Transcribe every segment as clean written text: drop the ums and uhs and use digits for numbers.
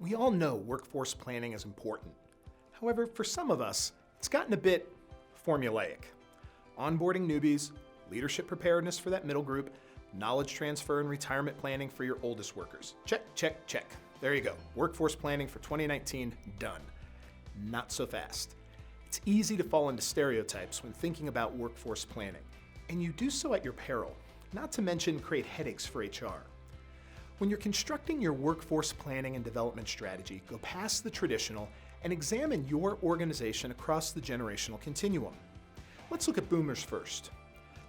We all know workforce planning is important. However, for some of us, it's gotten a bit formulaic. Onboarding newbies, leadership preparedness for that middle group, knowledge transfer and retirement planning for your oldest workers. Check, check, check. There you go. Workforce planning for 2019, done. Not so fast. It's easy to fall into stereotypes when thinking about workforce planning, and you do so at your peril, not to mention create headaches for HR. When you're constructing your workforce planning and development strategy, go past the traditional and examine your organization across the generational continuum. Let's look at boomers first.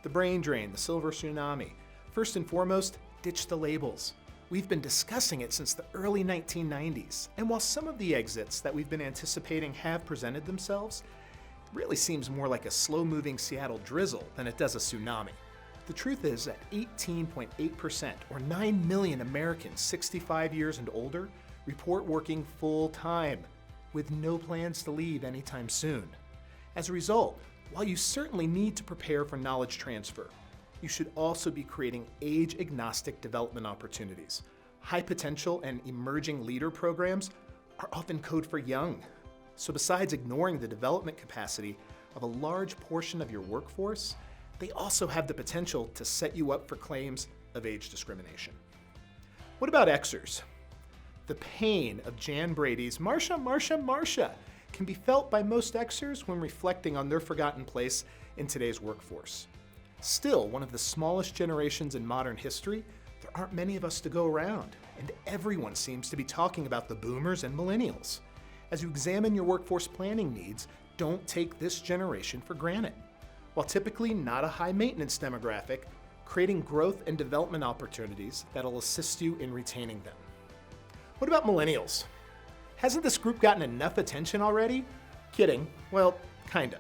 The brain drain, the silver tsunami. First and foremost, ditch the labels. We've been discussing it since the early 1990s, and while some of the exits that we've been anticipating have presented themselves, it really seems more like a slow-moving Seattle drizzle than it does a tsunami. The truth is that 18.8%, or 9 million Americans 65 years and older, report working full-time, with no plans to leave anytime soon. As a result, while you certainly need to prepare for knowledge transfer, you should also be creating age-agnostic development opportunities. High potential and emerging leader programs are often code for young. So besides ignoring the development capacity of a large portion of your workforce, they also have the potential to set you up for claims of age discrimination. What about Xers? The pain of Jan Brady's Marsha, Marsha, Marsha can be felt by most Xers when reflecting on their forgotten place in today's workforce. Still, one of the smallest generations in modern history, there aren't many of us to go around, and everyone seems to be talking about the boomers and millennials. As you examine your workforce planning needs, don't take this generation for granted. While typically not a high-maintenance demographic, creating growth and development opportunities that'll assist you in retaining them. What about millennials? Hasn't this group gotten enough attention already? Kidding. Well, kinda.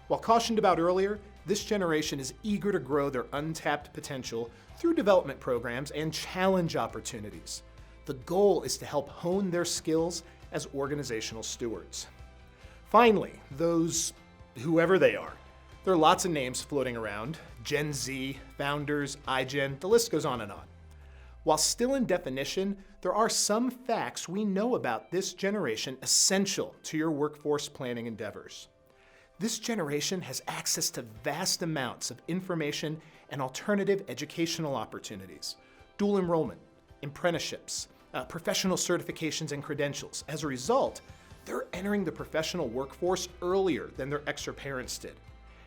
While cautioned about earlier, this generation is eager to grow their untapped potential through development programs and challenge opportunities. The goal is to help hone their skills as organizational stewards. Finally, those, whoever they are. There are lots of names floating around: Gen Z, Founders, iGen, the list goes on and on. While still in definition, there are some facts we know about this generation essential to your workforce planning endeavors. This generation has access to vast amounts of information and alternative educational opportunities, dual enrollment, apprenticeships, professional certifications and credentials. As a result, they're entering the professional workforce earlier than their Xer parents did.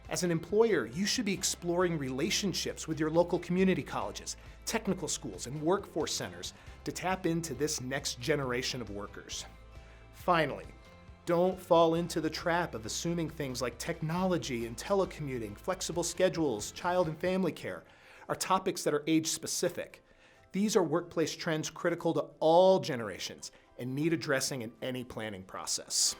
As an employer, you should be exploring relationships with your local community colleges, technical schools, and workforce centers to tap into this next generation of workers. Finally, don't fall into the trap of assuming things like technology and telecommuting, flexible schedules, child and family care are topics that are age-specific. These are workplace trends critical to all generations and need addressing in any planning process.